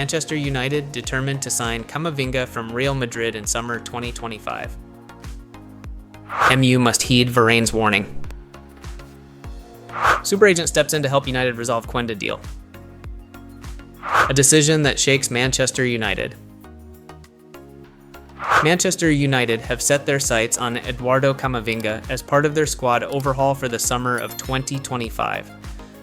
Manchester United determined to sign Camavinga from Real Madrid in summer 2025. MU must heed Varane's warning. Super agent steps in to help United resolve Quenda deal. A decision that shakes Manchester United. Manchester United have set their sights on Eduardo Camavinga as part of their squad overhaul for the summer of 2025.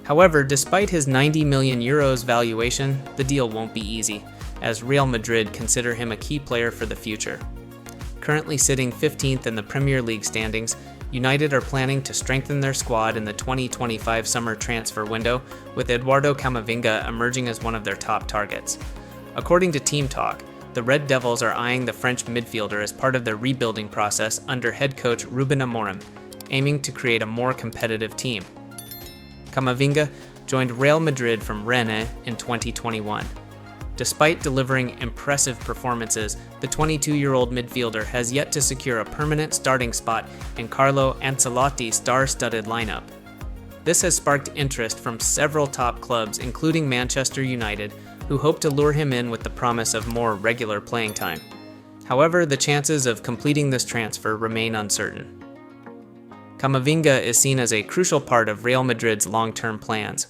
However, despite his €90 million valuation, the deal won't be easy, as Real Madrid consider him a key player for the future. Currently sitting 15th in the Premier League standings, United are planning to strengthen their squad in the 2025 summer transfer window, with Eduardo Camavinga emerging as one of their top targets. According to Team Talk, the Red Devils are eyeing the French midfielder as part of their rebuilding process under head coach Ruben Amorim, aiming to create a more competitive team. Camavinga joined Real Madrid from Rennes in 2021. Despite delivering impressive performances, the 22-year-old midfielder has yet to secure a permanent starting spot in Carlo Ancelotti's star-studded lineup. This has sparked interest from several top clubs, including Manchester United, who hope to lure him in with the promise of more regular playing time. However, the chances of completing this transfer remain uncertain. Camavinga is seen as a crucial part of Real Madrid's long-term plans.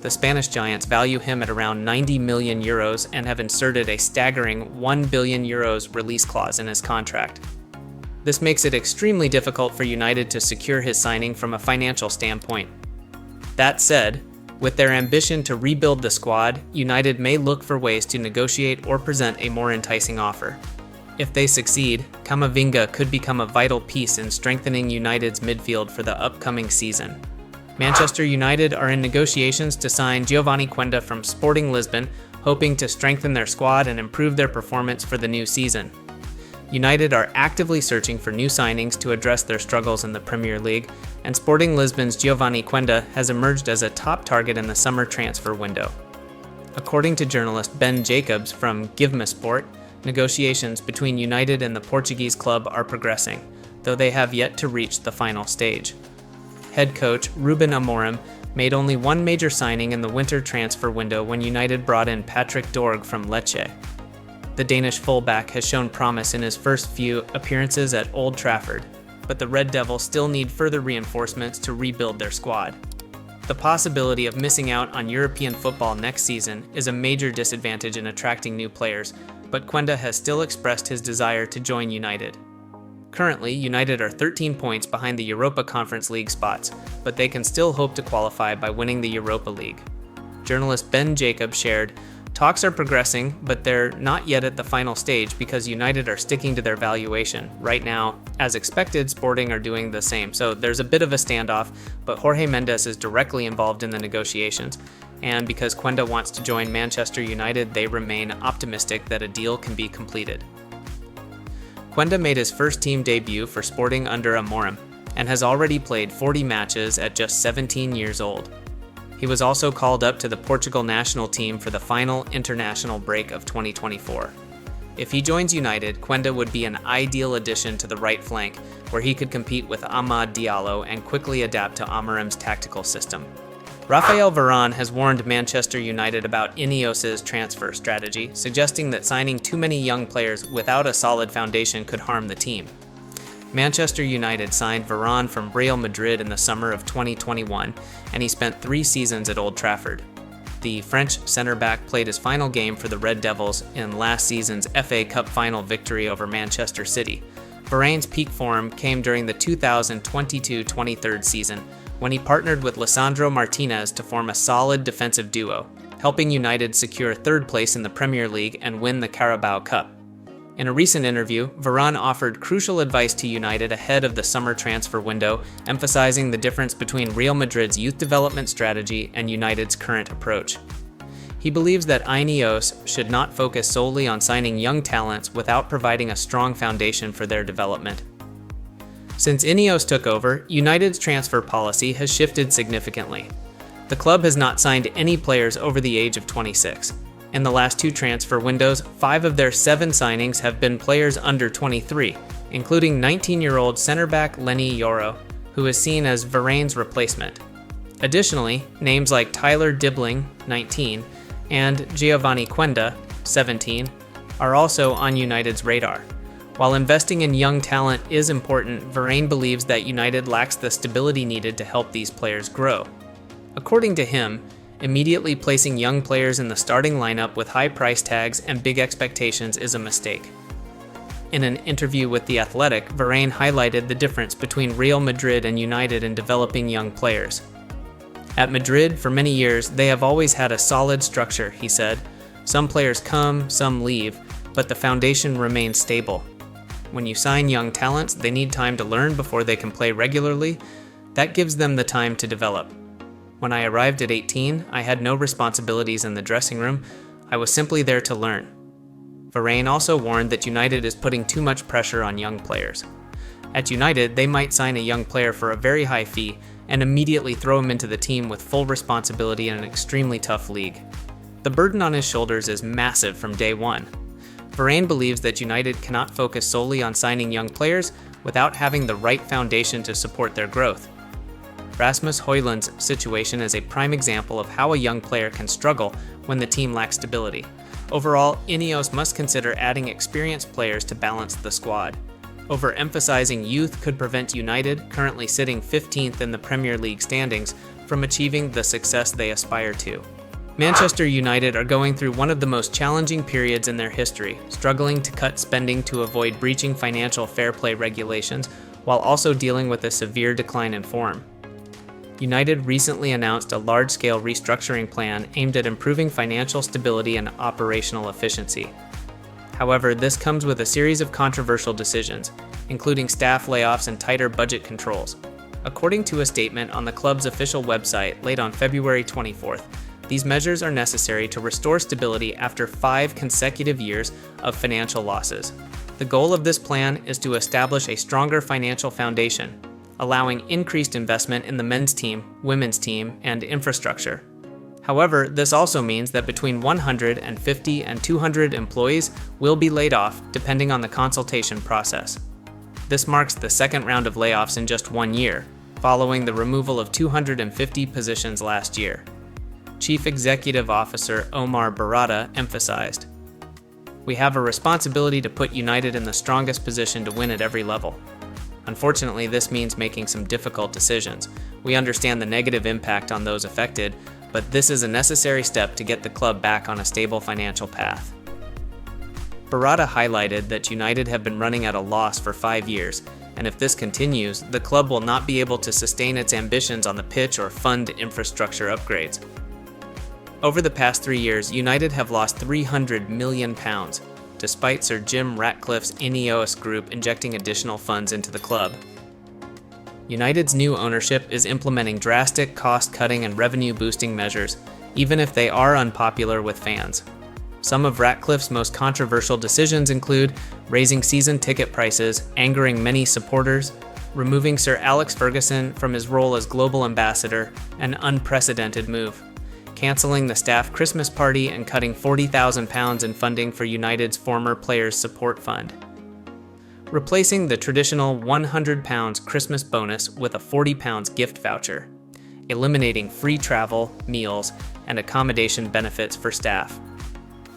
The Spanish giants value him at around €90 million and have inserted a staggering €1 billion release clause in his contract. This makes it extremely difficult for United to secure his signing from a financial standpoint. That said, with their ambition to rebuild the squad, United may look for ways to negotiate or present a more enticing offer. If they succeed, Camavinga could become a vital piece in strengthening United's midfield for the upcoming season. Manchester United are in negotiations to sign Giovanni Quenda from Sporting Lisbon, hoping to strengthen their squad and improve their performance for the new season. United are actively searching for new signings to address their struggles in the Premier League, and Sporting Lisbon's Giovanni Quenda has emerged as a top target in the summer transfer window. According to journalist Ben Jacobs from Give Me Sport, negotiations between United and the Portuguese club are progressing, though they have yet to reach the final stage. Head coach Ruben Amorim made only one major signing in the winter transfer window when United brought in Patrick Dorg from Lecce. The Danish fullback has shown promise in his first few appearances at Old Trafford, but the Red Devils still need further reinforcements to rebuild their squad. The possibility of missing out on European football next season is a major disadvantage in attracting new players, but Quenda has still expressed his desire to join United. Currently, United are 13 points behind the Europa Conference League spots, but they can still hope to qualify by winning the Europa League. Journalist Ben Jacobs shared, "Talks are progressing, but they're not yet at the final stage because United are sticking to their valuation. Right now, as expected, Sporting are doing the same, so there's a bit of a standoff, but Jorge Mendes is directly involved in the negotiations. And because Quenda wants to join Manchester United, they remain optimistic that a deal can be completed." Quenda made his first team debut for Sporting under Amorim, and has already played 40 matches at just 17 years old. He was also called up to the Portugal national team for the final international break of 2024. If he joins United, Quenda would be an ideal addition to the right flank, where he could compete with Amad Diallo and quickly adapt to Amorim's tactical system. Rafael Varane has warned Manchester United about INEOS' transfer strategy, suggesting that signing too many young players without a solid foundation could harm the team. Manchester United signed Varane from Real Madrid in the summer of 2021, and he spent 3 seasons at Old Trafford. The French centre-back played his final game for the Red Devils in last season's FA Cup final victory over Manchester City. Varane's peak form came during the 2022-23 season, when he partnered with Lisandro Martinez to form a solid defensive duo, helping United secure 3rd place in the Premier League and win the Carabao Cup. In a recent interview, Varane offered crucial advice to United ahead of the summer transfer window, emphasizing the difference between Real Madrid's youth development strategy and United's current approach. He believes that INEOS should not focus solely on signing young talents without providing a strong foundation for their development. Since INEOS took over, United's transfer policy has shifted significantly. The club has not signed any players over the age of 26. In the last 2 transfer windows, 5 of their 7 signings have been players under 23, including 19-year-old center-back Lenny Yoro, who is seen as Varane's replacement. Additionally, names like Tyler Dibling, 19, and Giovanni Quenda, 17, are also on United's radar. While investing in young talent is important, Varane believes that United lacks the stability needed to help these players grow. According to him, immediately placing young players in the starting lineup with high price tags and big expectations is a mistake. In an interview with The Athletic, Varane highlighted the difference between Real Madrid and United in developing young players. At Madrid, for many years, they have always had a solid structure, he said. Some players come, some leave, but the foundation remains stable. When you sign young talents, they need time to learn before they can play regularly. That gives them the time to develop. When I arrived at 18, I had no responsibilities in the dressing room. I was simply there to learn. Varane also warned that United is putting too much pressure on young players. At United, they might sign a young player for a very high fee and immediately throw him into the team with full responsibility in an extremely tough league. The burden on his shoulders is massive from day one. Varane believes that United cannot focus solely on signing young players without having the right foundation to support their growth. Rasmus Højlund's situation is a prime example of how a young player can struggle when the team lacks stability. Overall, INEOS must consider adding experienced players to balance the squad. Overemphasizing youth could prevent United, currently sitting 15th in the Premier League standings, from achieving the success they aspire to. Manchester United are going through one of the most challenging periods in their history, struggling to cut spending to avoid breaching financial fair play regulations, while also dealing with a severe decline in form. United recently announced a large-scale restructuring plan aimed at improving financial stability and operational efficiency. However, this comes with a series of controversial decisions, including staff layoffs and tighter budget controls. According to a statement on the club's official website late on February 24th, these measures are necessary to restore stability after 5 consecutive years of financial losses. The goal of this plan is to establish a stronger financial foundation, allowing increased investment in the men's team, women's team, and infrastructure. However, this also means that between 150 and 200 employees will be laid off depending on the consultation process. This marks the second round of layoffs in just 1 year, following the removal of 250 positions last year. Chief Executive Officer Omar Barada emphasized, "We have a responsibility to put United in the strongest position to win at every level. Unfortunately, this means making some difficult decisions. We understand the negative impact on those affected, but this is a necessary step to get the club back on a stable financial path." Barada highlighted that United have been running at a loss for 5 years, and if this continues, the club will not be able to sustain its ambitions on the pitch or fund infrastructure upgrades. Over the past 3 years, United have lost £300 million, despite Sir Jim Ratcliffe's INEOS group injecting additional funds into the club. United's new ownership is implementing drastic cost-cutting and revenue-boosting measures, even if they are unpopular with fans. Some of Ratcliffe's most controversial decisions include raising season ticket prices, angering many supporters, removing Sir Alex Ferguson from his role as global ambassador, an unprecedented move, cancelling the staff Christmas party and cutting £40,000 in funding for United's former Players Support Fund, replacing the traditional £100 Christmas bonus with a £40 gift voucher, eliminating free travel, meals, and accommodation benefits for staff.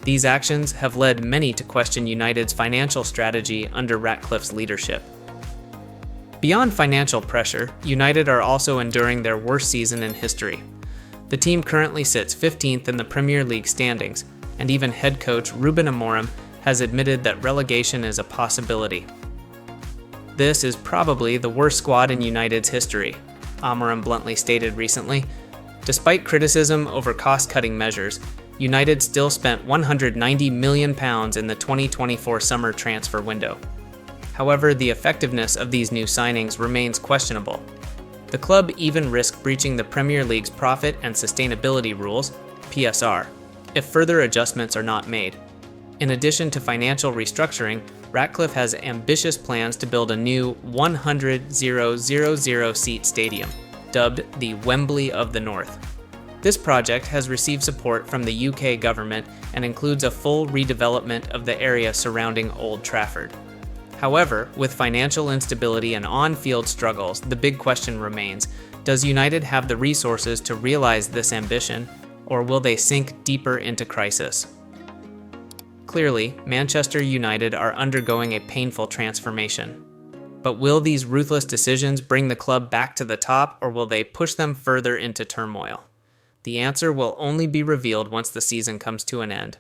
These actions have led many to question United's financial strategy under Ratcliffe's leadership. Beyond financial pressure, United are also enduring their worst season in history. The team currently sits 15th in the Premier League standings, and even head coach Ruben Amorim has admitted that relegation is a possibility. "This is probably the worst squad in United's history," Amorim bluntly stated recently. Despite criticism over cost-cutting measures, United still spent £190 million in the 2024 summer transfer window. However, the effectiveness of these new signings remains questionable. The club even risked breaching the Premier League's Profit and Sustainability Rules, PSR, if further adjustments are not made. In addition to financial restructuring, Ratcliffe has ambitious plans to build a new 100,000-seat stadium, dubbed the Wembley of the North. This project has received support from the UK government and includes a full redevelopment of the area surrounding Old Trafford. However, with financial instability and on-field struggles, the big question remains, does United have the resources to realize this ambition, or will they sink deeper into crisis? Clearly, Manchester United are undergoing a painful transformation. But will these ruthless decisions bring the club back to the top, or will they push them further into turmoil? The answer will only be revealed once the season comes to an end.